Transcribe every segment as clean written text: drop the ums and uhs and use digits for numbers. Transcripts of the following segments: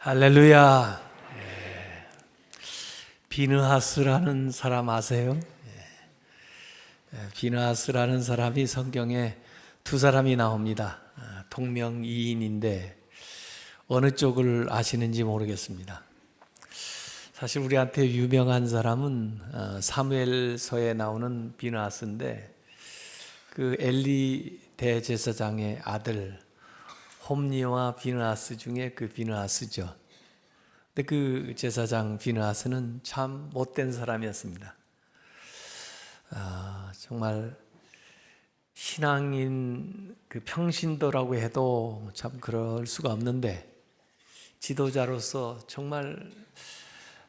할렐루야. 비느하스라는 사람 아세요? 비느하스라는 사람이 성경에 두 사람이 나옵니다. 동명이인인데 어느 쪽을 아시는지 모르겠습니다. 사실 우리한테 유명한 사람은 사무엘서에 나오는 비느하스인데 그 엘리 대제사장의 아들 홈리와 비느하스 중에 그 비느하스죠. 근데 그 제사장 비느하스는 참 못된 사람이었습니다. 정말 신앙인 그 평신도라고 해도 참 그럴 수가 없는데 지도자로서 정말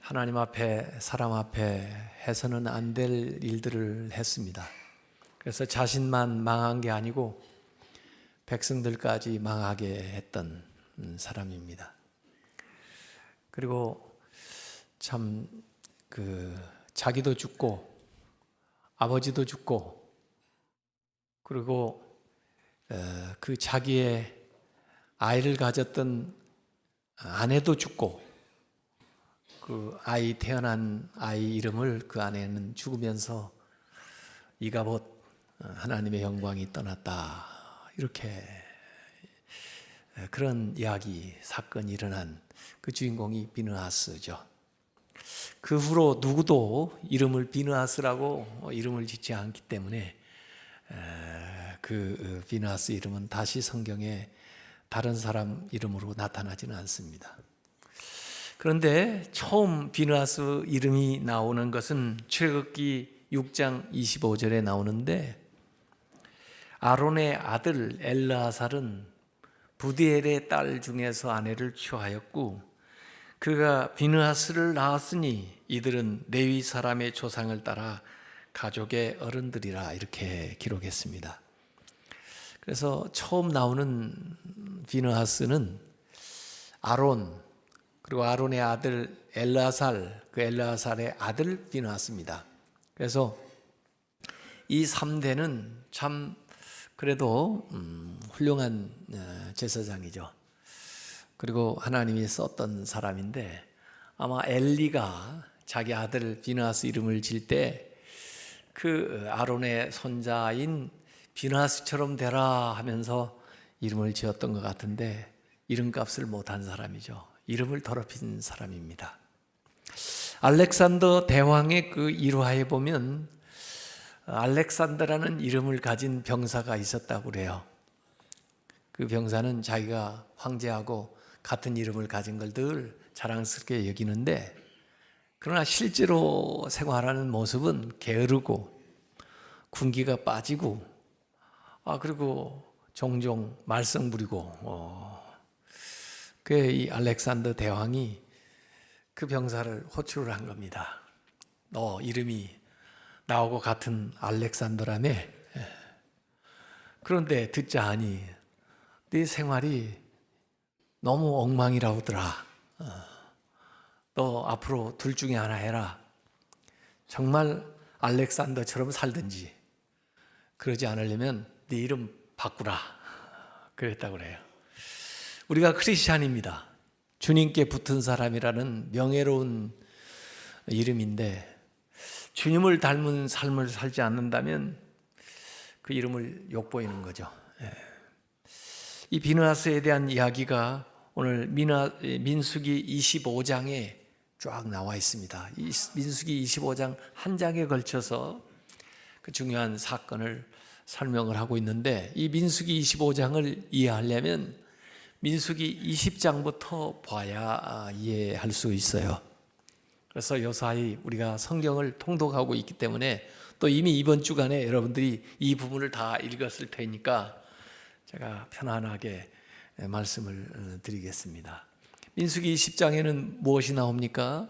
하나님 앞에 사람 앞에 해서는 안 될 일들을 했습니다. 그래서 자신만 망한 게 아니고 백성들까지 망하게 했던 사람입니다. 그리고 참 자기도 죽고 아버지도 죽고 그리고 그 자기의 아이를 가졌던 아내도 죽고 그 아이 태어난 아이 이름을 그 아내는 죽으면서 이가봇 하나님의 영광이 떠났다. 이렇게 그런 이야기, 사건이 일어난 그 주인공이 비느하스죠. 그 후로 누구도 이름을 비느하스라고 이름을 짓지 않기 때문에 그 비느하스 이름은 다시 성경에 다른 사람 이름으로 나타나지는 않습니다. 그런데 처음 비느하스 이름이 나오는 것은 출애굽기 6장 25절에 나오는데 아론의 아들 엘르아살은 부디엘의 딸 중에서 아내를 취하였고 그가 비느하스를 낳았으니 이들은 레위 사람의 조상을 따라 가족의 어른들이라 이렇게 기록했습니다. 그래서 처음 나오는 비느하스는 아론 그리고 아론의 아들 엘르아살 그 엘르아살의 아들 비느하스입니다. 그래서 이 3대는 참 그래도 훌륭한 제사장이죠. 그리고 하나님이 썼던 사람인데 아마 엘리가 자기 아들 비느하스 이름을 질 때 그 아론의 손자인 비느하스처럼 되라 하면서 이름을 지었던 것 같은데 이름값을 못한 사람이죠. 이름을 더럽힌 사람입니다. 알렉산더 대왕의 그 일화에 보면 알렉산더라는 이름을 가진 병사가 있었다고 그래요. 그 병사는 자기가 황제하고 같은 이름을 가진 걸 늘 자랑스럽게 여기는데 그러나 실제로 생활하는 모습은 게으르고 군기가 빠지고 그리고 종종 말썽 부리고 그의 이 알렉산더 대왕이 그 병사를 호출을 한 겁니다. 너 이름이 나하고 같은 알렉산더라며. 그런데 듣자 하니 네 생활이 너무 엉망이라더라. 너 앞으로 둘 중에 하나 해라. 정말 알렉산더처럼 살든지 그러지 않으려면 네 이름 바꾸라. 그랬다고 그래요. 우리가 크리스찬입니다. 주님께 붙은 사람이라는 명예로운 이름인데 주님을 닮은 삶을 살지 않는다면 그 이름을 욕보이는 거죠. 이 비느하스에 대한 이야기가 오늘 민수기 25장에 쫙 나와 있습니다. 이 민수기 25장 한 장에 걸쳐서 그 중요한 사건을 설명을 하고 있는데 이 민수기 25장을 이해하려면 민수기 20장부터 봐야 이해할 수 있어요. 그래서 요사이 우리가 성경을 통독하고 있기 때문에 또 이미 이번 주간에 여러분들이 이 부분을 다 읽었을 테니까 제가 편안하게 말씀을 드리겠습니다. 민수기 20장에는 무엇이 나옵니까?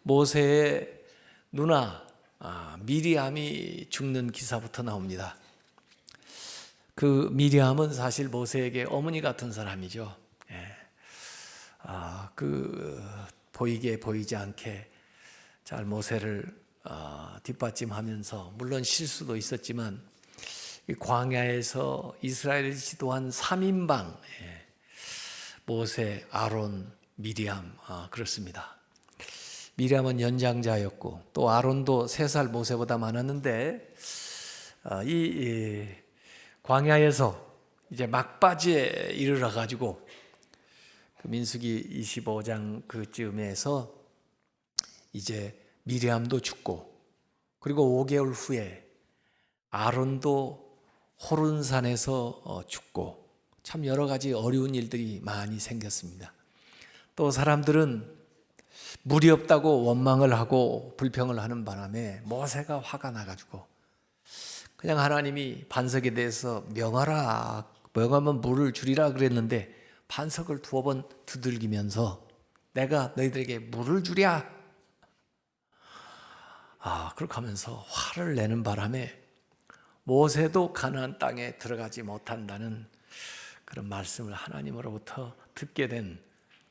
모세의 누나 미리암이 죽는 기사부터 나옵니다. 그 미리암은 사실 모세에게 어머니 같은 사람이죠. 보이게 보이지 않게 잘 모세를 뒷받침하면서 물론 실수도 있었지만 광야에서 이스라엘을 지도한 3인방 모세, 아론, 미리암, 그렇습니다. 미리암은 연장자였고 또 아론도 3살 모세보다 많았는데 이 광야에서 이제 막바지에 이르러 가지고 민수기 25장 그쯤에서 이제 미리암도 죽고 그리고 5개월 후에 아론도 호른산에서 죽고 참 여러 가지 어려운 일들이 많이 생겼습니다. 또 사람들은 물이 없다고 원망을 하고 불평을 하는 바람에 모세가 화가 나가지고 그냥 하나님이 반석에 대해서 명하면 물을 주리라 그랬는데 반석을 2번 두들기면서 내가 너희들에게 물을 주랴 그렇게 하면서 화를 내는 바람에 모세도 가나안 땅에 들어가지 못한다는 그런 말씀을 하나님으로부터 듣게 된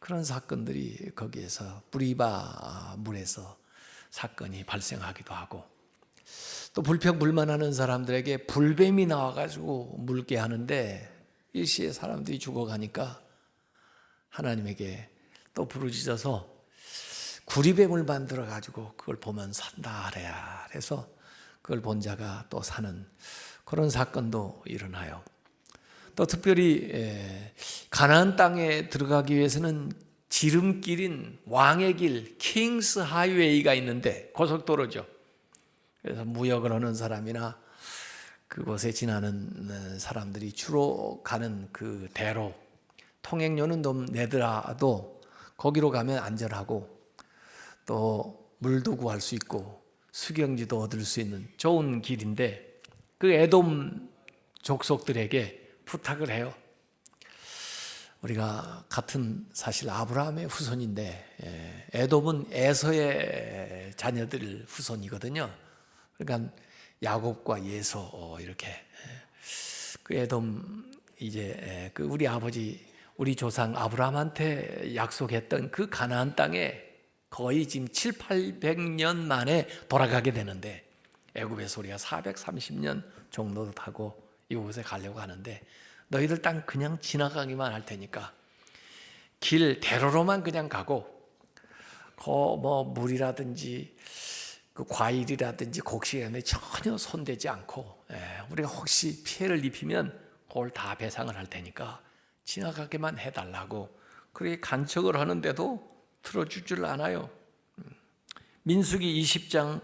그런 사건들이 거기에서 브리바 물에서 사건이 발생하기도 하고 또 불평불만하는 사람들에게 불뱀이 나와가지고 물게 하는데 일시에 사람들이 죽어가니까 하나님에게 또 부르짖어서 구리뱀을 만들어가지고 그걸 보면 산다 그래야 그래서 그걸 본 자가 또 사는 그런 사건도 일어나요. 또 특별히 가나안 땅에 들어가기 위해서는 지름길인 왕의 길, 킹스 하이웨이가 있는데 고속도로죠. 그래서 무역을 하는 사람이나 그곳에 지나는 사람들이 주로 가는 그 대로 통행료는 좀 내더라도 거기로 가면 안전하고 또 물도 구할 수 있고 수경지도 얻을 수 있는 좋은 길인데 그 에돔 족속들에게 부탁을 해요. 우리가 같은 사실 아브라함의 후손인데 에돔은 에서의 자녀들 후손이거든요. 그러니까 야곱과 예서 이렇게 그 에돔 이제 그 우리 아버지 우리 조상 아브라함한테 약속했던 그 가나안 땅에 거의 지금 700-800년 만에 돌아가게 되는데 애굽에서 우리가 430년 정도 타고 이곳에 가려고 하는데 너희들 땅 그냥 지나가기만 할 테니까 길 대로로만 그냥 가고 뭐 물이라든지 그 과일이라든지 곡식에 전혀 손대지 않고 우리가 혹시 피해를 입히면 그걸 다 배상을 할 테니까 지나가게만 해달라고 그렇게 간척을 하는데도 들어줄 줄 아나요? 민수기 20장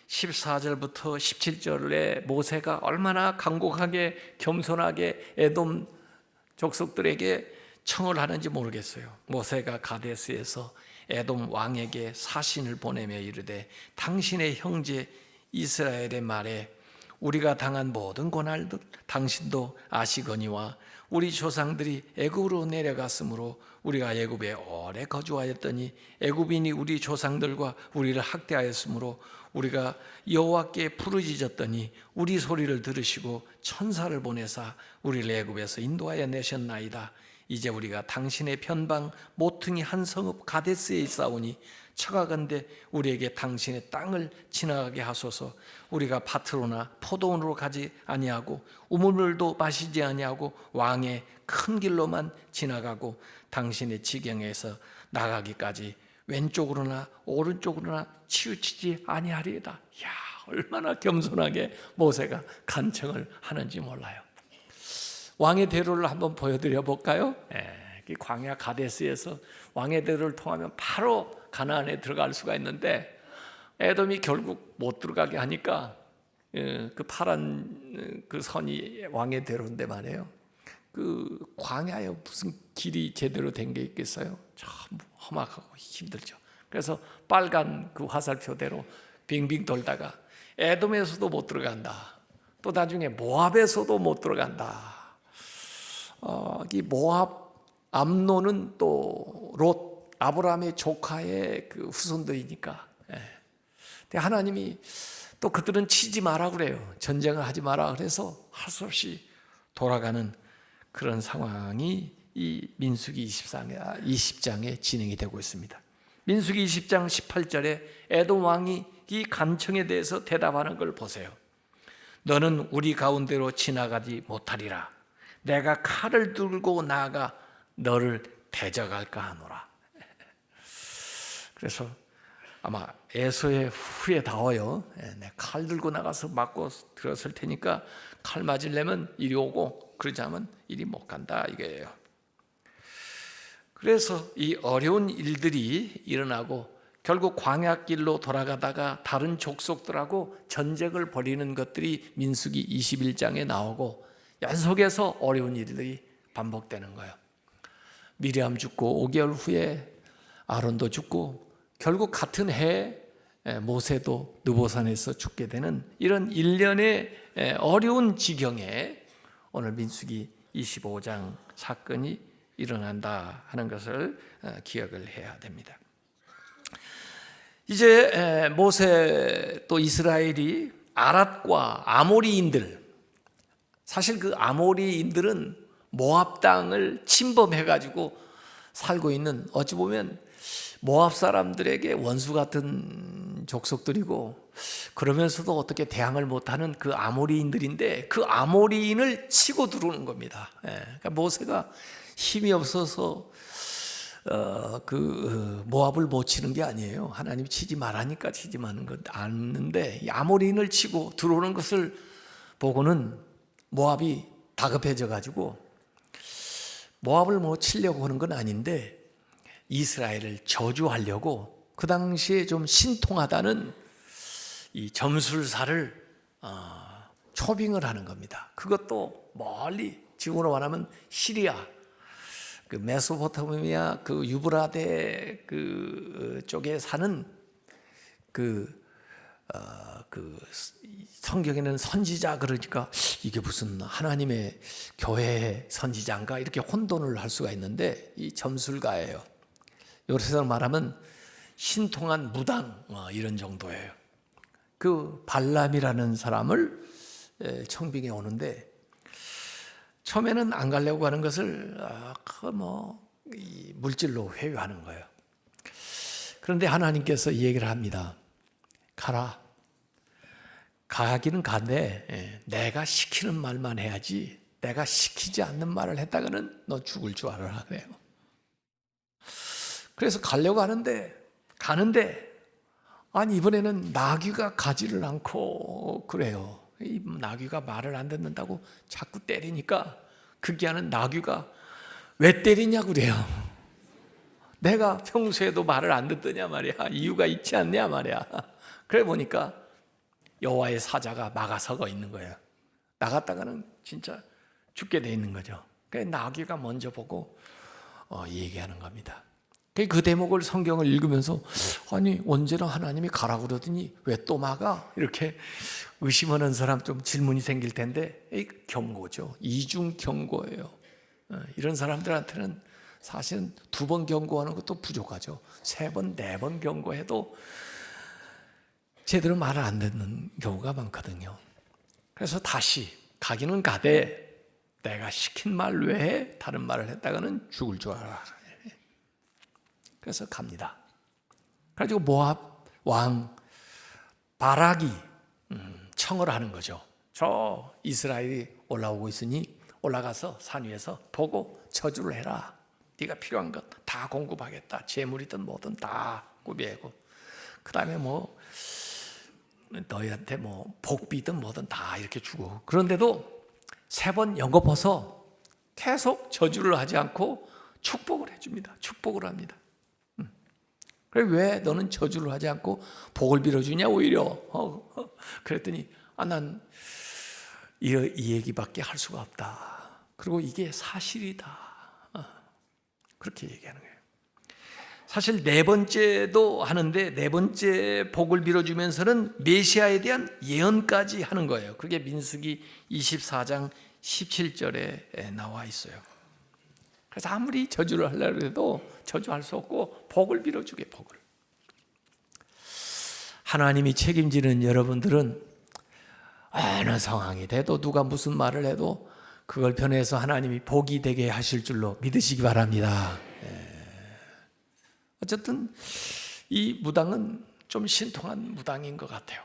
14절부터 17절에 모세가 얼마나 간곡하게 겸손하게 에돔 족속들에게 청을 하는지 모르겠어요. 모세가 가데스에서 에돔 왕에게 사신을 보내며 이르되 당신의 형제 이스라엘의 말에 우리가 당한 모든 고난을 당신도 아시거니와 우리 조상들이 애굽으로 내려갔으므로 우리가 애굽에 오래 거주하였더니 애굽인이 우리 조상들과 우리를 학대하였으므로 우리가 여호와께 부르짖었더니 우리 소리를 들으시고 천사를 보내사 우리를 애굽에서 인도하여 내셨나이다. 이제 우리가 당신의 편방 모퉁이 한 성읍 가데스에 있사오니 청하건대 우리에게 당신의 땅을 지나가게 하소서. 우리가 밭으로나 포도원으로 가지 아니하고 우물물도 마시지 아니하고 왕의 큰 길로만 지나가고 당신의 지경에서 나가기까지 왼쪽으로나 오른쪽으로나 치우치지 아니하리이다. 야, 얼마나 겸손하게 모세가 간청을 하는지 몰라요. 왕의 대로를 한번 보여드려 볼까요? 광야 가데스에서 왕의 대로를 통하면 바로 가나안에 들어갈 수가 있는데 에돔이 결국 못 들어가게 하니까 그 파란 그 선이 왕의 대로인데 말이에요. 그 광야에 무슨 길이 제대로 된 게 있겠어요? 참 험악하고 힘들죠. 그래서 빨간 그 화살표대로 빙빙 돌다가 에돔에서도 못 들어간다. 또 나중에 모압에서도 못 들어간다. 이 모압 암논은 또 롯 아브라함의 조카의 그 후손들이니까. 근데 하나님이 또 그들은 치지 마라 그래요. 전쟁을 하지 마라 그래서 할 수 없이 돌아가는 그런 상황이 이 민수기 20장에 진행이 되고 있습니다. 민수기 20장 18절에 에돔 왕이 이 간청에 대해서 대답하는 걸 보세요. 너는 우리 가운데로 지나가지 못하리라. 내가 칼을 들고 나아가 너를 대적할까 하노라. 그래서 아마 에서의 후에 닿아요. 내 칼 들고 나가서 맞고 들었을 테니까 칼 맞으려면 이리 오고 그러지 않으면 이리 못 간다 이거예요. 그래서 이 어려운 일들이 일어나고 결국 광야길로 돌아가다가 다른 족속들하고 전쟁을 벌이는 것들이 민수기 21장에 나오고 연속해서 어려운 일들이 반복되는 거예요. 미리암 죽고 5개월 후에 아론도 죽고 결국 같은 해에 모세도 느보산에서 죽게 되는 이런 일련의 어려운 지경에 오늘 민수기 25장 사건이 일어난다 하는 것을 기억을 해야 됩니다. 이제 모세 또 이스라엘이 아랏과 아모리인들, 사실 그 아모리인들은 모압 땅을 침범해가지고 살고 있는, 어찌 보면 모압 사람들에게 원수 같은 족속들이고 그러면서도 어떻게 대항을 못하는 그 아모리인들인데 그 아모리인을 치고 들어오는 겁니다. 그러니까 모세가 힘이 없어서 모압을 못 치는 게 아니에요. 하나님이 치지 말라니까 치지 마는 것 아는데 이 아모리인을 치고 들어오는 것을 보고는 모압이 다급해져 가지고 모압을 못 치려고 하는 건 아닌데 이스라엘을 저주하려고 그 당시에 좀 신통하다는 이 점술사를 초빙을 하는 겁니다. 그것도 멀리 지금으로 말하면 시리아, 그 메소포타미아 그 유브라데 그 쪽에 사는 성경에는 선지자 그러니까 이게 무슨 하나님의 교회의 선지자인가 이렇게 혼돈을 할 수가 있는데 이 점술가예요. 요새서 말하면 신통한 무당 이런 정도예요. 그 발람이라는 사람을 청빙해 오는데 처음에는 안 가려고 하는 것을 물질로 회유하는 거예요. 그런데 하나님께서 이 얘기를 합니다. 가라. 가기는 간대 내가 시키는 말만 해야지 내가 시키지 않는 말을 했다가는 너 죽을 줄 알아라 그래요. 그래서 가려고 하는데 가는데 아니 이번에는 나귀가 가지를 않고 그래요. 이 나귀가 말을 안 듣는다고 자꾸 때리니까 극기하는 나귀가 왜 때리냐고 그래요. 내가 평소에도 말을 안 듣더냐 말이야. 이유가 있지 않냐 말이야. 그래 보니까 여호와의 사자가 막아서고 있는 거예요. 나갔다가는 진짜 죽게 돼 있는 거죠. 그래서 나귀가 먼저 보고 얘기하는 겁니다. 그 대목을 성경을 읽으면서 아니 언제나 하나님이 가라 그러더니 왜 또 막아? 이렇게 의심하는 사람 좀 질문이 생길 텐데 경고죠. 이중 경고예요. 이런 사람들한테는 사실은 2번 경고하는 것도 부족하죠. 3번, 4번 경고해도 제대로 말을 안 듣는 경우가 많거든요. 그래서 다시 가기는 가되 내가 시킨 말 외에 다른 말을 했다가는 죽을 줄 알아. 그래서 갑니다. 그래가지고 모압 왕 바락이 청을 하는 거죠. 저 이스라엘이 올라오고 있으니 올라가서 산 위에서 보고 저주를 해라. 네가 필요한 것 다 공급하겠다. 재물이든 뭐든 다 구비하고 그 다음에 너희한테 복비든 뭐든 다 이렇게 주고 그런데도 3번 연거푸서 계속 저주를 하지 않고 축복을 해줍니다. 축복을 합니다. 그래 왜 너는 저주를 하지 않고 복을 빌어주냐 오히려 그랬더니 난 이 얘기밖에 할 수가 없다. 그리고 이게 사실이다. 그렇게 얘기하는 거예요. 사실 4번째도 하는데 4번째 복을 빌어주면서는 메시아에 대한 예언까지 하는 거예요. 그게 민수기 24장 17절에 나와 있어요. 그래서 아무리 저주를 하려고 해도 저주할 수 없고 복을 빌어주게 복을. 하나님이 책임지는 여러분들은 어느 상황이 돼도 누가 무슨 말을 해도 그걸 변해서 하나님이 복이 되게 하실 줄로 믿으시기 바랍니다. 어쨌든 이 무당은 좀 신통한 무당인 것 같아요.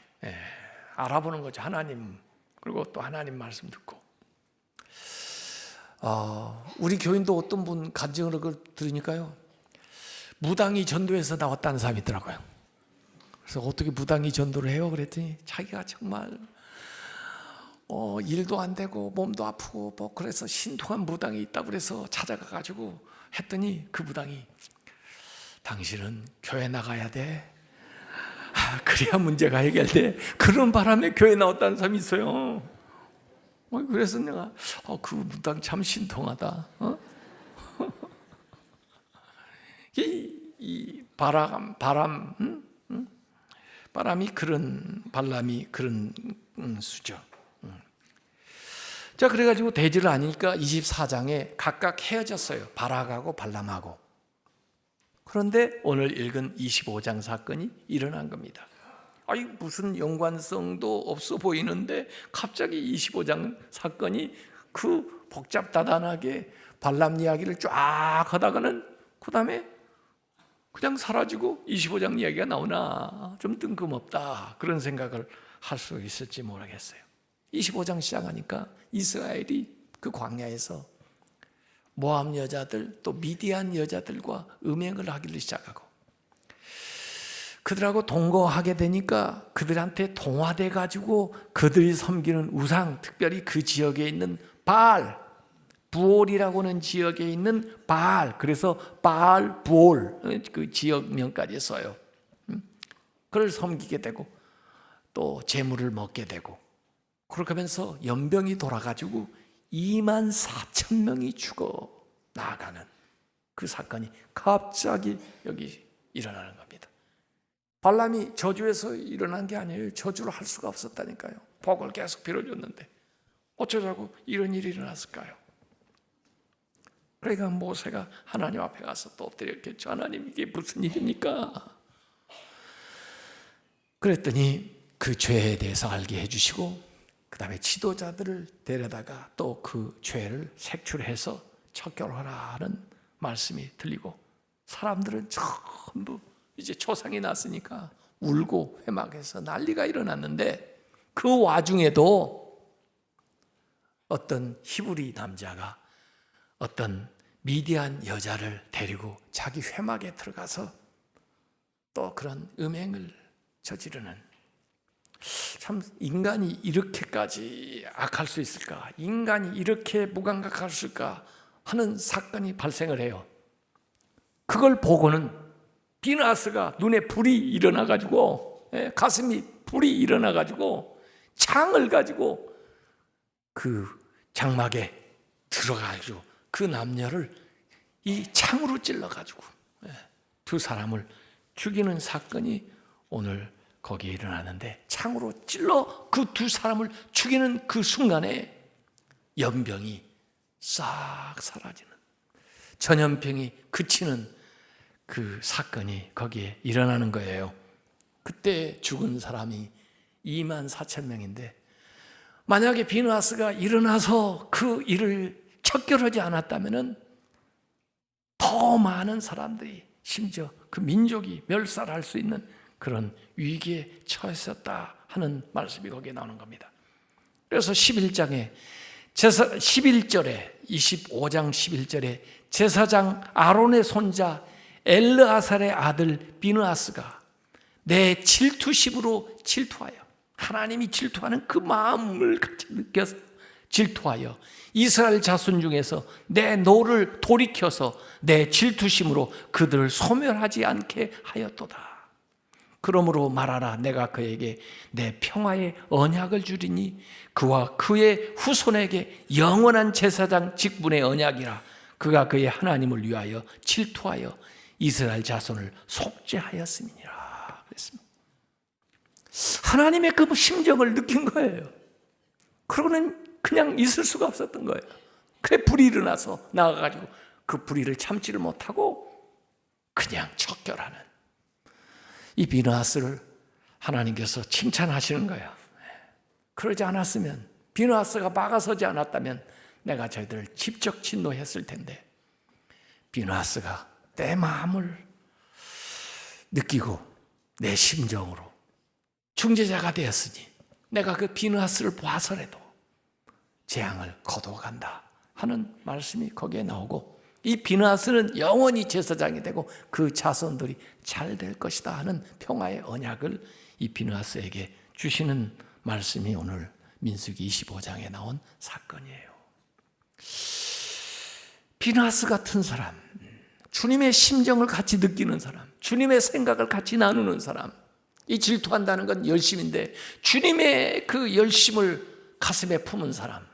알아보는 거죠. 하나님 그리고 또 하나님 말씀 듣고 우리 교인도 어떤 분 간증을 들으니까요 무당이 전도해서 나왔다는 사람이 있더라고요. 그래서 어떻게 무당이 전도를 해요? 그랬더니 자기가 정말 일도 안 되고 몸도 아프고 뭐 그래서 신통한 무당이 있다고 그래서 찾아가가지고 했더니 그 무당이 당신은 교회 나가야 돼. 그래야 문제가 해결돼. 그런 바람에 교회 나왔다는 사람이 있어요. 그래서 내가 그 무당 참 신통하다. 이 바람이 그런 발람이 그런 수죠. 자, 그래가지고 대지를 아니까 24장에 각각 헤어졌어요. 바락하고 발람하고. 그런데 오늘 읽은 25장 사건이 일어난 겁니다. 아니 무슨 연관성도 없어 보이는데 갑자기 25장 사건이 그 복잡다단하게 발람 이야기를 쫙 하다가는 그 다음에 그냥 사라지고 25장 이야기가 나오나 좀 뜬금없다 그런 생각을 할 수 있을지 모르겠어요. 25장 시작하니까 이스라엘이 그 광야에서 모압 여자들 또 미디안 여자들과 음행을 하기를 시작하고 그들하고 동거하게 되니까 그들한테 동화돼 가지고 그들이 섬기는 우상, 특별히 그 지역에 있는 바알, 부올이라고 하는 지역에 있는 바알, 그래서 바알, 부올 그 지역명까지 써요. 그를 섬기게 되고 또 재물을 먹게 되고 그렇게 하면서 연병이 돌아가지고 24,000명이 죽어 나가는 그 사건이 갑자기 여기 일어나는 겁니다. 발람이 저주에서 일어난 게 아니에요. 저주를 할 수가 없었다니까요. 복을 계속 빌어줬는데 어쩌자고 이런 일이 일어났을까요? 그러니까 모세가 하나님 앞에 가서 또 엎드렸겠죠. 하나님 이게 무슨 일입니까? 그랬더니 그 죄에 대해서 알게 해주시고 그 다음에 지도자들을 데려다가 또 그 죄를 색출해서 척결하라는 말씀이 들리고 사람들은 전부 이제 초상이 났으니까 울고 회막해서 난리가 일어났는데 그 와중에도 어떤 히브리 남자가 어떤 미디안 여자를 데리고 자기 회막에 들어가서 또 그런 음행을 저지르는 참 인간이 이렇게까지 악할 수 있을까? 인간이 이렇게 무감각할 수 있을까? 하는 사건이 발생을 해요. 그걸 보고는 비나스가 눈에 불이 일어나가지고 가슴이 불이 일어나가지고 창을 가지고 그 장막에 들어가지고 그 남녀를 이 창으로 찔러가지고 두 사람을 죽이는 사건이 오늘 거기에 일어나는데 창으로 찔러 그 두 사람을 죽이는 그 순간에 연병이 싹 사라지는 전염병이 그치는 그 사건이 거기에 일어나는 거예요. 그때 죽은 사람이 24,000명인데 만약에 비느하스가 일어나서 그 일을 척결하지 않았다면 더 많은 사람들이 심지어 그 민족이 멸살할 수 있는 그런 위기에 처했었다 하는 말씀이 거기에 나오는 겁니다. 그래서 11절에 25장 11절에 제사장 아론의 손자 엘르아살의 아들 비느하스가 내 질투심으로 질투하여 하나님이 질투하는 그 마음을 같이 느껴서 질투하여 이스라엘 자손 중에서 내 노를 돌이켜서 내 질투심으로 그들을 소멸하지 않게 하였도다. 그러므로 말하라. 내가 그에게 내 평화의 언약을 주리니 그와 그의 후손에게 영원한 제사장 직분의 언약이라. 그가 그의 하나님을 위하여 질투하여 이스라엘 자손을 속죄하였음이니라 그랬습니다. 하나님의 그 심정을 느낀 거예요. 그러고는 그냥 있을 수가 없었던 거예요. 그래 불이 일어나서 나가가지고 그 불의를 참지를 못하고 그냥 척결하는 이 비느하스를 하나님께서 칭찬하시는 거예요. 그러지 않았으면 비느하스가 막아서지 않았다면 내가 저희들을 직접 진노했을 텐데 비느하스가 내 마음을 느끼고 내 심정으로 중재자가 되었으니 내가 그 비느하스를 봐서라도 재앙을 거둬간다 하는 말씀이 거기에 나오고 이 비느하스는 영원히 제사장이 되고 그 자손들이 잘 될 것이다 하는 평화의 언약을 이 비느하스에게 주시는 말씀이 오늘 민수기 25장에 나온 사건이에요. 비느하스 같은 사람, 주님의 심정을 같이 느끼는 사람, 주님의 생각을 같이 나누는 사람, 이 질투한다는 건 열심인데 주님의 그 열심을 가슴에 품은 사람,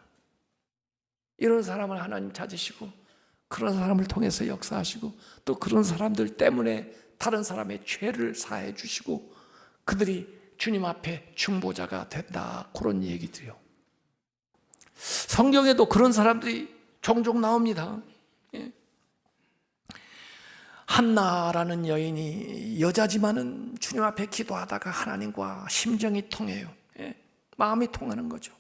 이런 사람을 하나님 찾으시고 그런 사람을 통해서 역사하시고 또 그런 사람들 때문에 다른 사람의 죄를 사해 주시고 그들이 주님 앞에 중보자가 된다, 그런 얘기들이요. 성경에도 그런 사람들이 종종 나옵니다. 한나라는 여인이 여자지만은 주님 앞에 기도하다가 하나님과 심정이 통해요. 마음이 통하는 거죠.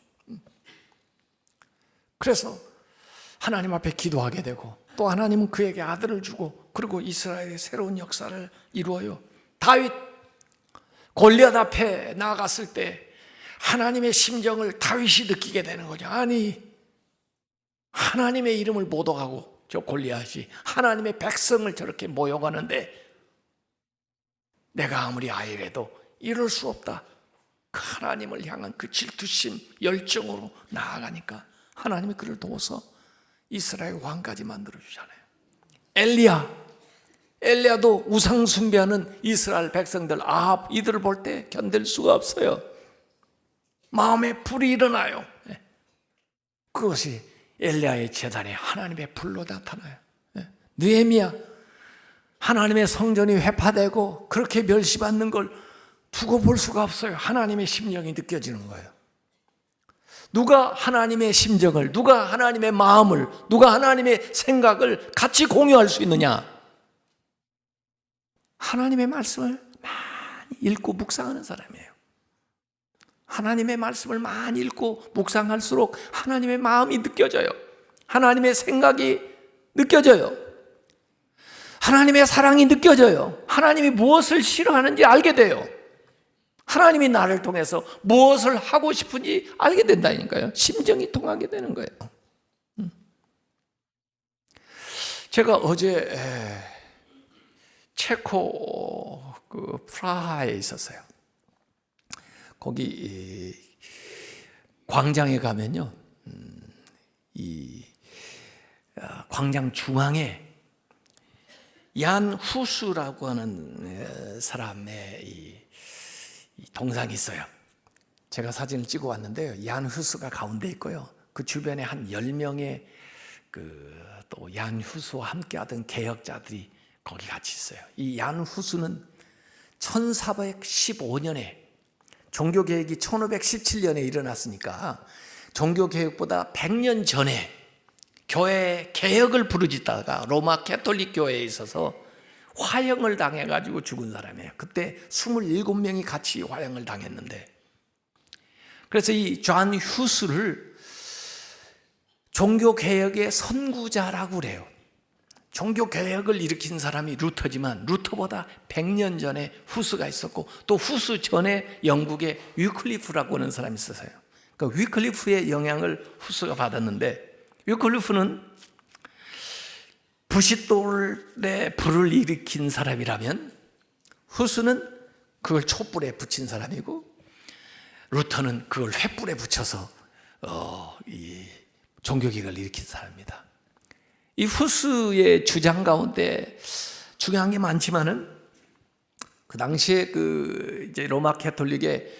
그래서 하나님 앞에 기도하게 되고 또 하나님은 그에게 아들을 주고 그리고 이스라엘의 새로운 역사를 이루어요. 다윗 골리앗 앞에 나아갔을 때 하나님의 심정을 다윗이 느끼게 되는 거죠. 아니, 하나님의 이름을 모독하고 저 골리앗이 하나님의 백성을 저렇게 모욕하는데 내가 아무리 아이라도 이럴 수 없다. 그 하나님을 향한 그 질투심, 열정으로 나아가니까 하나님이 그를 도와서 이스라엘 왕까지 만들어주잖아요. 엘리야도 우상 숭배하는 이스라엘 백성들 아합 이들을 볼 때 견딜 수가 없어요. 마음에 불이 일어나요. 그것이 엘리야의 제단에 하나님의 불로 나타나요. 느헤미야, 하나님의 성전이 회파되고 그렇게 멸시받는 걸 두고 볼 수가 없어요. 하나님의 심정이 느껴지는 거예요. 누가 하나님의 심정을, 누가 하나님의 마음을, 누가 하나님의 생각을 같이 공유할 수 있느냐? 하나님의 말씀을 많이 읽고 묵상하는 사람이에요. 하나님의 말씀을 많이 읽고 묵상할수록 하나님의 마음이 느껴져요. 하나님의 생각이 느껴져요. 하나님의 사랑이 느껴져요. 하나님이 무엇을 싫어하는지 알게 돼요. 하나님이 나를 통해서 무엇을 하고 싶은지 알게 된다니까요. 심정이 통하게 되는 거예요. 제가 어제 체코 그 프라하에 있었어요. 거기 광장에 가면요, 이 광장 중앙에 얀 후스라고 하는 사람의 이 동상이 있어요. 제가 사진을 찍어 왔는데요, 얀 후스가 가운데 있고요, 그 주변에 한 10명의 또 얀 후스와 함께하던 개혁자들이 거기 같이 있어요. 이 얀 후스는 1415년에 종교개혁이 1517년에 일어났으니까 종교개혁보다 100년 전에 교회 개혁을 부르짖다가 로마 캐톨릭 교회에 있어서 화형을 당해가지고 죽은 사람이에요. 그때 27명이 같이 화형을 당했는데, 그래서 이 존 후스를 종교개혁의 선구자라고 그래요. 종교개혁을 일으킨 사람이 루터지만 루터보다 100년 전에 후스가 있었고 또 후스 전에 영국의 위클리프라고 하는 사람이 있었어요. 그러니까 위클리프의 영향을 후스가 받았는데, 위클리프는 부싯돌에 불을 일으킨 사람이라면 후스는 그걸 촛불에 붙인 사람이고 루터는 그걸 횃불에 붙여서 이 종교개혁을 일으킨 사람입니다. 이 후스의 주장 가운데 중요한 게 많지만은 그 당시에 이제 로마 캐톨릭의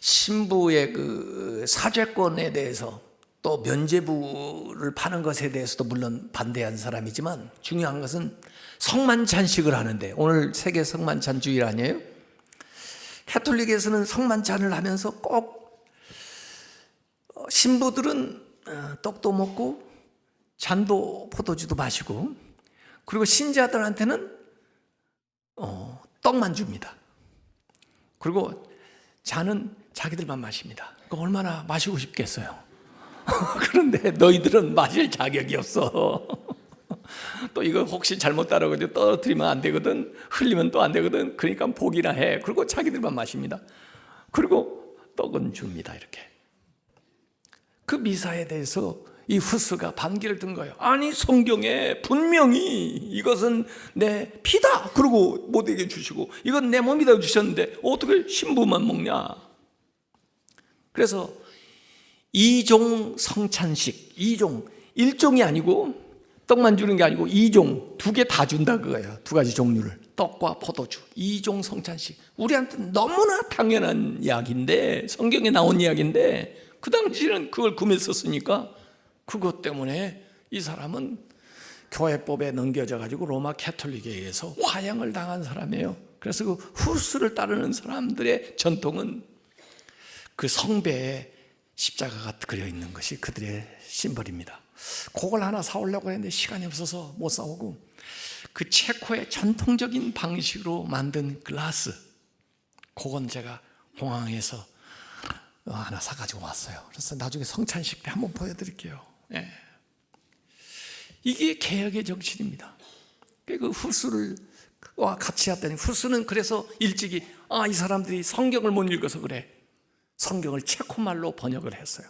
신부의 그 사죄권에 대해서 또 면죄부를 파는 것에 대해서도 물론 반대한 사람이지만 중요한 것은 성만찬식을 하는데, 오늘 세계 성만찬주일 아니에요? 캐톨릭에서는 성만찬을 하면서 꼭 신부들은 떡도 먹고 잔도 포도주도 마시고 그리고 신자들한테는 떡만 줍니다. 그리고 잔은 자기들만 마십니다. 그거 얼마나 마시고 싶겠어요. 그런데 너희들은 마실 자격이 없어. 또 이거 혹시 잘못 따라가지고 떨어뜨리면 안 되거든, 흘리면 또 안 되거든, 그러니까 포기나 해. 그리고 자기들만 마십니다. 그리고 떡은 줍니다. 이렇게 그 미사에 대해서 이 후스가 반기를 든 거예요. 아니 성경에 분명히 이것은 내 피다 그러고 모두에게 주시고 이건 내 몸이다 주셨는데 어떻게 신부만 먹냐. 그래서 이종 성찬식, 이종, 일종이 아니고 떡만 주는 게 아니고 이종, 두 개 다 준다 그거예요. 두 가지 종류를, 떡과 포도주, 이종 성찬식. 우리한테 너무나 당연한 이야기인데, 성경에 나온 이야기인데 그 당시에는 그걸 금에 썼으니까 그것 때문에 이 사람은 교회법에 넘겨져 가지고 로마 캐톨릭에 의해서 화형을 당한 사람이에요. 그래서 그 후스를 따르는 사람들의 전통은 그 성배에 십자가가 그려 있는 것이 그들의 심벌입니다. 그걸 하나 사오려고 했는데 시간이 없어서 못 사오고, 그 체코의 전통적인 방식으로 만든 글라스, 그건 제가 공항에서 하나 사가지고 왔어요. 그래서 나중에 성찬식 때 한번 보여드릴게요. 예. 이게 개혁의 정신입니다. 그 후스를 같이 했더니, 후스는 그래서 일찍이 이 사람들이 성경을 못 읽어서 그래. 성경을 체코말로 번역을 했어요.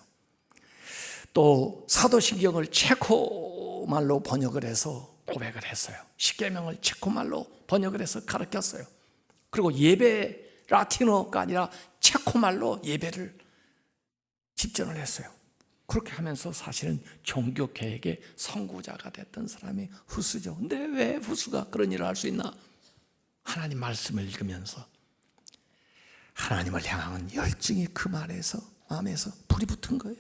또 사도신경을 체코말로 번역을 해서 고백을 했어요. 십계명을 체코말로 번역을 해서 가르쳤어요. 그리고 예배 라틴어가 아니라 체코말로 예배를 집전을 했어요. 그렇게 하면서 사실은 종교개혁의 선구자가 됐던 사람이 후스죠. 근데 왜 후스가 그런 일을 할 수 있나? 하나님 말씀을 읽으면서 하나님을 향한 열정이 그 마음에서 불이 붙은 거예요.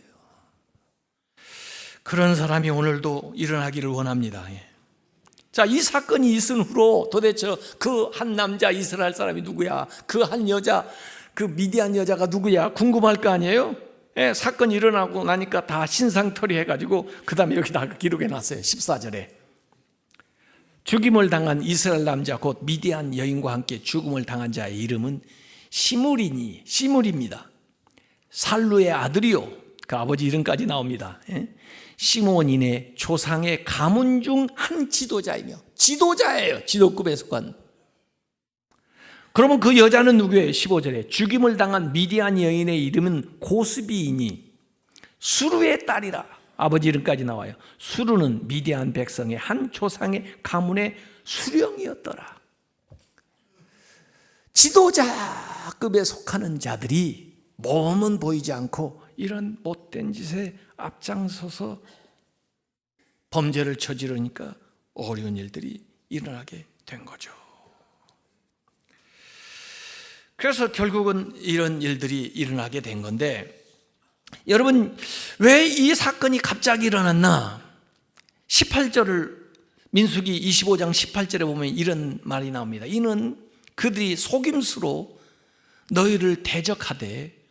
그런 사람이 오늘도 일어나기를 원합니다. 자, 이 사건이 있은 후로 도대체 그 한 남자 이스라엘 사람이 누구야? 그 한 여자, 그 미디안 여자가 누구야? 궁금할 거 아니에요? 사건이 일어나고 나니까 다 신상털이 해가지고 그 다음에 여기다 기록해놨어요. 14절에 죽임을 당한 이스라엘 남자 곧 미디안 여인과 함께 죽음을 당한 자의 이름은 시므리입니다. 살루의 아들이요, 그 아버지 이름까지 나옵니다. 시므온인의 조상의 가문 중 한 지도자이며, 지도자예요. 지도급에 속한. 그러면 그 여자는 누구예요? 15절에 죽임을 당한 미디안 여인의 이름은 고스비이니 수르의 딸이라. 아버지 이름까지 나와요. 수르는 미디안 백성의 한 조상의 가문의 수령이었더라. 지도자급에 속하는 자들이 몸은 보이지 않고 이런 못된 짓에 앞장서서 범죄를 저지르니까 어려운 일들이 일어나게 된 거죠. 그래서 결국은 이런 일들이 일어나게 된 건데, 여러분 왜 이 사건이 갑자기 일어났나? 18절을 민수기 25장 18절에 보면 이런 말이 나옵니다. 이는 그들이 속임수로 너희를 대적하되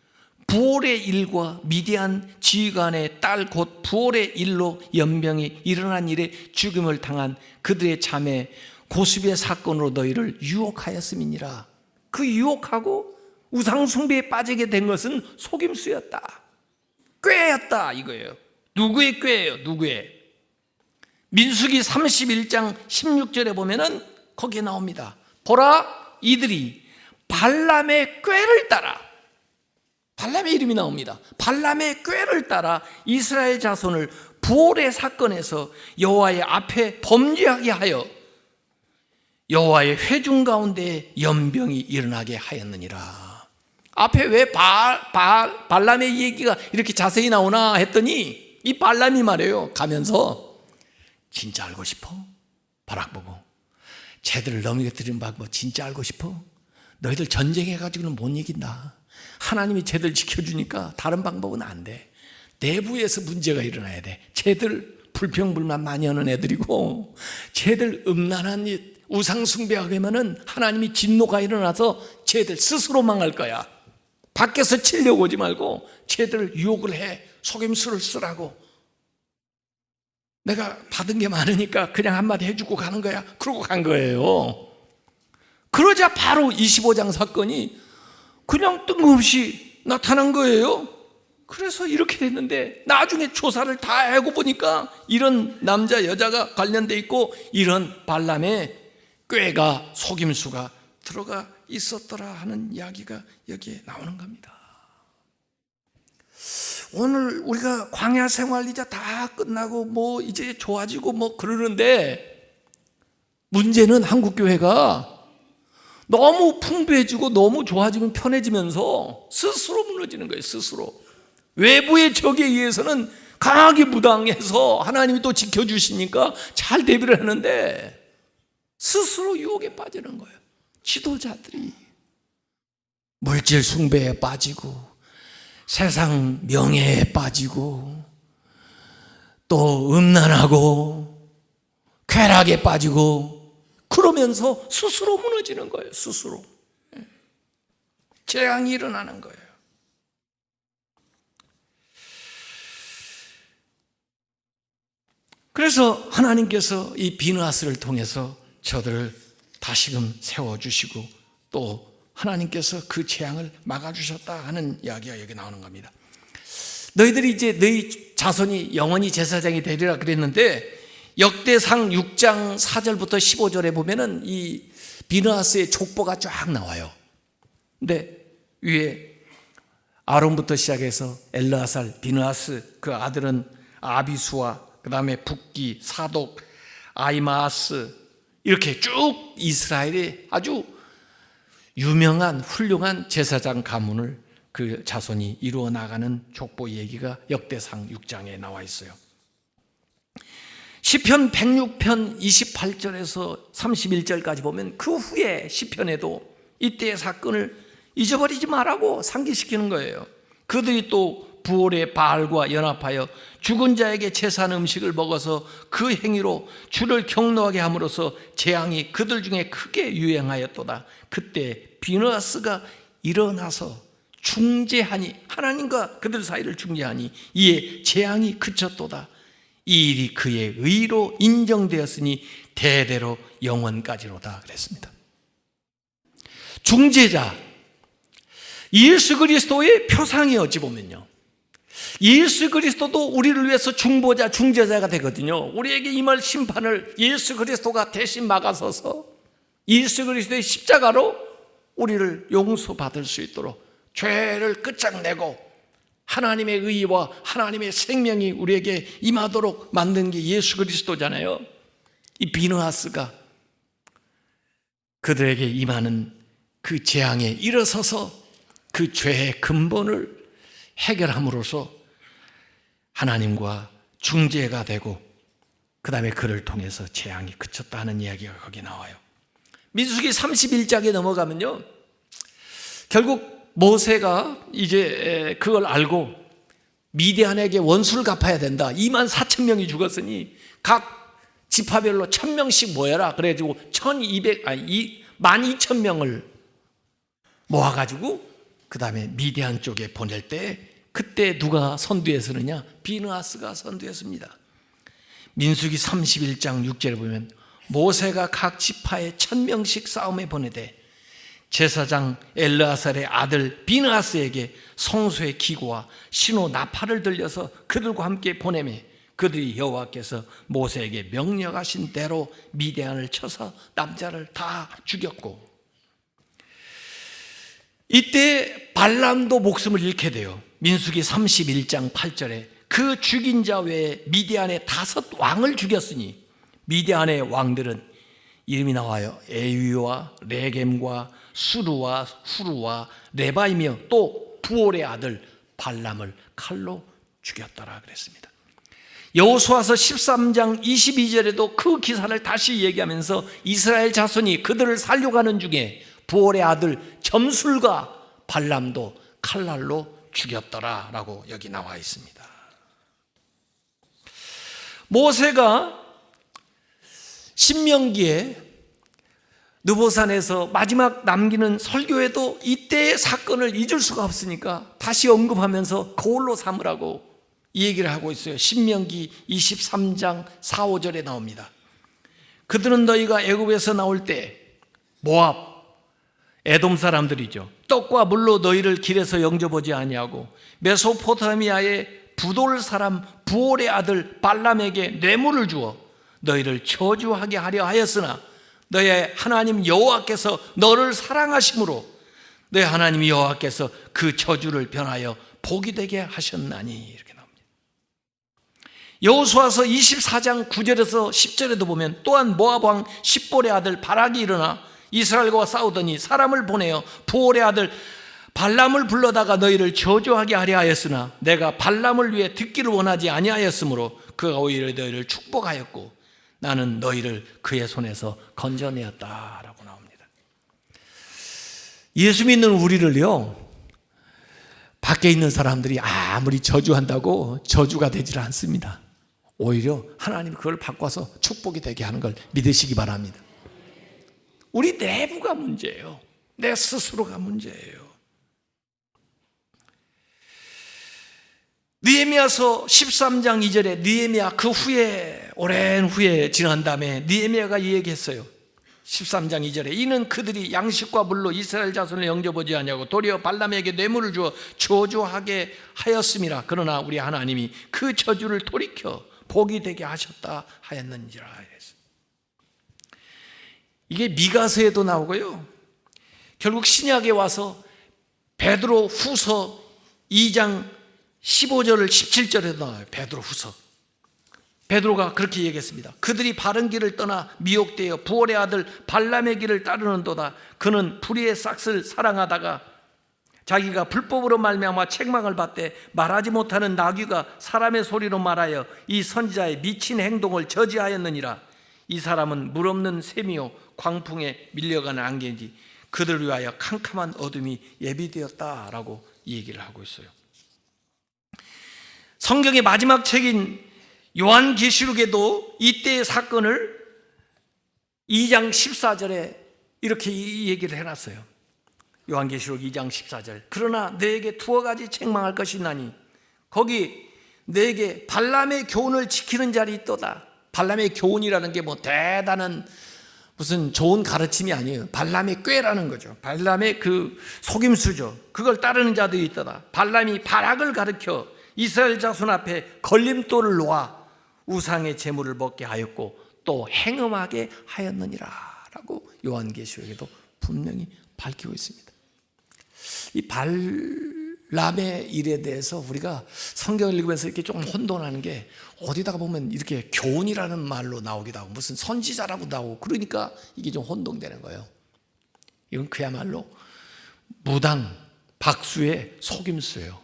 부올의 일과 미디안 지휘관의 딸 곧 부올의 일로 연병이 일어난 일에 죽임을 당한 그들의 자매 고스비의 사건으로 너희를 유혹하였음이니라. 그 유혹하고 우상숭배에 빠지게 된 것은 속임수였다, 꾀였다 이거예요. 누구의 꾀예요? 누구의? 민수기 31장 16절에 보면은 거기에 나옵니다. 보라, 이들이 발람의 꾀를 따라, 발람의 이름이 나옵니다. 발람의 꾀를 따라 이스라엘 자손을 부올의 사건에서 여호와의 앞에 범죄하게 하여 여호와의 회중 가운데 연병이 일어나게 하였느니라. 앞에 왜 발람의 얘기가 이렇게 자세히 나오나 했더니, 이 발람이 말이에요. 가면서 진짜 알고 싶어? 바락 보고 쟤들을 넘겨뜨리는 방법 진짜 알고 싶어? 너희들 전쟁해가지고는 못 이긴다. 하나님이 쟤들 지켜주니까 다른 방법은 안 돼. 내부에서 문제가 일어나야 돼. 쟤들 불평불만 많이 하는 애들이고, 쟤들 음란한 일, 우상숭배하게 하면은 하나님이 진노가 일어나서 쟤들 스스로 망할 거야. 밖에서 치려고 오지 말고 쟤들 유혹을 해. 속임수를 쓰라고. 내가 받은 게 많으니까 그냥 한마디 해주고 가는 거야. 그러고 간 거예요. 그러자 바로 25장 사건이 그냥 뜬금없이 나타난 거예요. 그래서 이렇게 됐는데, 나중에 조사를 다 하고 보니까 이런 남자 여자가 관련돼 있고 이런 발람의 꾀가, 속임수가 들어가 있었더라 하는 이야기가 여기에 나오는 겁니다. 오늘 우리가 광야 생활 이제 다 끝나고 뭐 이제 좋아지고 뭐 그러는데, 문제는 한국교회가 너무 풍부해지고 너무 좋아지면 편해지면서 스스로 무너지는 거예요. 스스로 외부의 적에 의해서는 강하게 무당해서 하나님이 또 지켜주시니까 잘 대비를 하는데, 스스로 유혹에 빠지는 거예요. 지도자들이 물질 숭배에 빠지고 세상 명예에 빠지고 또 음란하고 쾌락에 빠지고 그러면서 스스로 무너지는 거예요. 스스로 재앙이 일어나는 거예요. 그래서 하나님께서 이 비느하스를 통해서 저들을 다시금 세워주시고 또 하나님께서 그 재앙을 막아주셨다 하는 이야기가 여기 나오는 겁니다. 너희들이 이제 너희 자손이 영원히 제사장이 되리라 그랬는데, 역대상 6장 4절부터 15절에 보면은 이 비느하스의 족보가 쫙 나와요. 근데 위에 아론부터 시작해서 엘르아살, 비느하스, 그 아들은 아비수와 그 다음에 붓기, 사독, 아이마아스, 이렇게 쭉 이스라엘의 아주 유명한 훌륭한 제사장 가문을 그 자손이 이루어 나가는 족보 얘기가 역대상 6장에 나와 있어요. 시편 106편 28절에서 31절까지 보면 그 후에 시편에도 이때의 사건을 잊어버리지 말라고 상기시키는 거예요. 그들이 또 부올의 바알과 연합하여 죽은 자에게 제사한 음식을 먹어서 그 행위로 주를 경노하게 함으로써 재앙이 그들 중에 크게 유행하였도다. 그때 비느하스가 일어나서 중재하니, 하나님과 그들 사이를 중재하니 이에 재앙이 그쳤도다. 이 일이 그의 의로 인정되었으니 대대로 영원까지로다 그랬습니다. 중재자, 예수 그리스도의 표상이 어찌 보면요, 예수 그리스도도 우리를 위해서 중보자, 중재자가 되거든요. 우리에게 임할 심판을 예수 그리스도가 대신 막아서서 예수 그리스도의 십자가로 우리를 용서받을 수 있도록 죄를 끝장내고 하나님의 의와 하나님의 생명이 우리에게 임하도록 만든 게 예수 그리스도잖아요. 이 비느하스가 그들에게 임하는 그 재앙에 일어서서 그 죄의 근본을 해결함으로써 하나님과 중재가 되고 그 다음에 그를 통해서 재앙이 그쳤다는 이야기가 거기 나와요. 민수기 31장에 넘어가면요, 결국 모세가 이제 그걸 알고 미디안에게 원수를 갚아야 된다. 24,000명이 죽었으니 각 지파별로 1,000명씩 모여라. 그래가지고 12,000명을 모아가지고 그 다음에 미디안 쪽에 보낼 때, 그때 누가 선두에 서느냐? 비느하스가 선두였습니다. 민수기 31장 6절에 보면 모세가 각 지파에 1,000명씩 싸움에 보내되 제사장 엘르아살의 아들 비느하스에게 성소의 기구와 신호 나팔을 들려서 그들과 함께 보내매 그들이 여호와께서 모세에게 명령하신 대로 미디안을 쳐서 남자를 다 죽였고, 이때 발람도 목숨을 잃게 돼요. 민수기 31장 8절에 그 죽인 자 외에 미디안의 5 왕을 죽였으니, 미디안의 왕들은 이름이 나와요. 에위와 레겜과 수르와 후르와 레바이며 또 부올의 아들 발람을 칼로 죽였더라 그랬습니다. 여호수아서 13장 22절에도 그 기사를 다시 얘기하면서 이스라엘 자손이 그들을 살려가는 중에 부올의 아들 점술과 발람도 칼날로 죽였더라 라고 여기 나와 있습니다. 모세가 신명기에 느보산에서 마지막 남기는 설교에도 이때의 사건을 잊을 수가 없으니까 다시 언급하면서 거울로 삼으라고 이 얘기를 하고 있어요. 신명기 23장 4, 5절에 나옵니다. 그들은 너희가 애굽에서 나올 때 모압, 에돔 사람들이죠. 떡과 물로 너희를 길에서 영접하지 아니하고 메소포타미아의 부돌 사람 부올의 아들 발람에게 뇌물을 주어 너희를 저주하게 하려 하였으나 너의 하나님 여호와께서 너를 사랑하심으로 너의 하나님 여호와께서 그 저주를 변하여 복이 되게 하셨나니 이렇게 나옵니다. 여호수아서 24장 9절에서 10절에도 보면 또한 모압 왕 십볼의 아들 바락이 일어나 이스라엘과 싸우더니 사람을 보내어 부올의 아들 발람을 불러다가 너희를 저주하게 하려 하였으나 내가 발람을 위해 듣기를 원하지 아니하였으므로 그가 오히려 너희를 축복하였고 나는 너희를 그의 손에서 건져내었다라고 나옵니다. 예수 믿는 우리를요, 밖에 있는 사람들이 아무리 저주한다고 저주가 되질 않습니다. 오히려 하나님이 그걸 바꿔서 축복이 되게 하는 걸 믿으시기 바랍니다. 우리 내부가 문제예요. 내 스스로가 문제예요. 느헤미야서 13장 2절에 느헤미야 그 후에 오랜 후에 지난 다음에 느헤미야가 이 얘기했어요. 13장 2절에 이는 그들이 양식과 물로 이스라엘 자손을 영접하지 아니하고 도리어 발람에게 뇌물을 주어 저주하게 하였음이라. 그러나 우리 하나님이 그 저주를 돌이켜 복이 되게 하셨다 하였는지라. 이게 미가서에도 나오고요, 결국 신약에 와서 베드로 후서 2장 15절을 17절에도 나와요. 베드로 후서. 베드로가 그렇게 얘기했습니다. 그들이 바른 길을 떠나 미혹되어 부올의 아들 발람의 길을 따르는도다. 그는 불의의 싹을 사랑하다가 자기가 불법으로 말미암아 책망을 받되 말하지 못하는 나귀가 사람의 소리로 말하여 이 선지자의 미친 행동을 저지하였느니라. 이 사람은 물 없는 샘이요 광풍에 밀려가는 안개인지 그들을 위하여 캄캄한 어둠이 예비되었다라고 이 얘기를 하고 있어요. 성경의 마지막 책인 요한계시록에도 이때의 사건을 2장 14절에 이렇게 이 얘기를 해놨어요. 요한계시록 2장 14절. 그러나 너에게 두어 가지 책망할 것이 있나니 거기 너에게 발람의 교훈을 지키는 자리 있도다. 발람의 교훈이라는 게 뭐 대단한 무슨 좋은 가르침이 아니에요. 발람의 꾀라는 거죠. 발람의 그 속임수죠. 그걸 따르는 자들이 있더라. 발람이 발악을 가르쳐 이스라엘 자손 앞에 걸림돌을 놓아 우상의 제물을 먹게 하였고 또 행음하게 하였느니라 라고 요한계시록에도 분명히 밝히고 있습니다. 이 발람의 일에 대해서 우리가 성경을 읽으면서 이렇게 조금 혼돈하는 게, 어디다가 보면 이렇게 교훈이라는 말로 나오기도 하고 무슨 선지자라고 나오고 그러니까 이게 좀 혼동되는 거예요. 이건 그야말로 무당 박수의 속임수예요.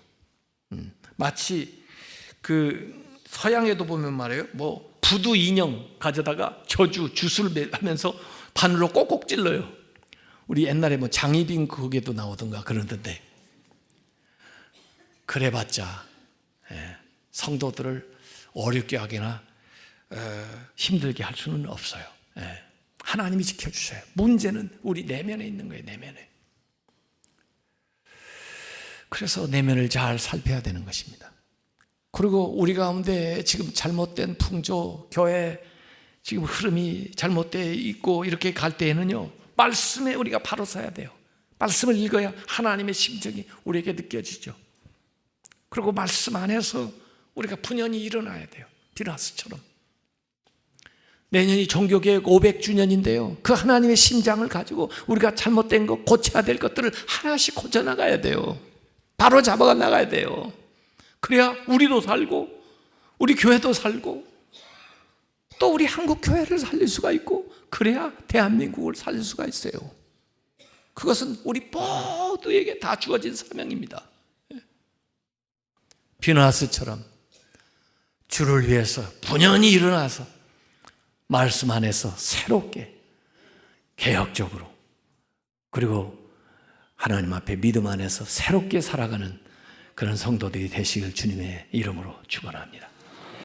마치 그 서양에도 보면 말이에요, 뭐 부두 인형 가져다가 주술 하면서 바늘로 꼭꼭 찔러요. 우리 옛날에 뭐 장희빈 그게도 나오던가 그러던데, 그래봤자 성도들을 어렵게 하거나 힘들게 할 수는 없어요. 하나님이 지켜주셔요. 문제는 우리 내면에 있는 거예요. 내면에. 그래서 내면을 잘 살펴야 되는 것입니다. 그리고 우리 가운데 지금 잘못된 풍조, 교회 지금 흐름이 잘못되어 있고 이렇게 갈 때에는요, 말씀에 우리가 바로 서야 돼요. 말씀을 읽어야 하나님의 심정이 우리에게 느껴지죠. 그리고 말씀 안에서 우리가 분연히 일어나야 돼요. 비나스처럼. 내년이 종교개혁 500주년인데요 그 하나님의 심장을 가지고 우리가 잘못된 것, 고쳐야 될 것들을 하나씩 고쳐나가야 돼요. 바로 잡아가 나가야 돼요. 그래야 우리도 살고 우리 교회도 살고 또 우리 한국 교회를 살릴 수가 있고, 그래야 대한민국을 살릴 수가 있어요. 그것은 우리 모두에게 다 주어진 사명입니다. 비나스처럼 주를 위해서 분연히 일어나서 말씀 안에서 새롭게 개혁적으로, 그리고 하나님 앞에 믿음 안에서 새롭게 살아가는 그런 성도들이 되시길 주님의 이름으로 축원합니다.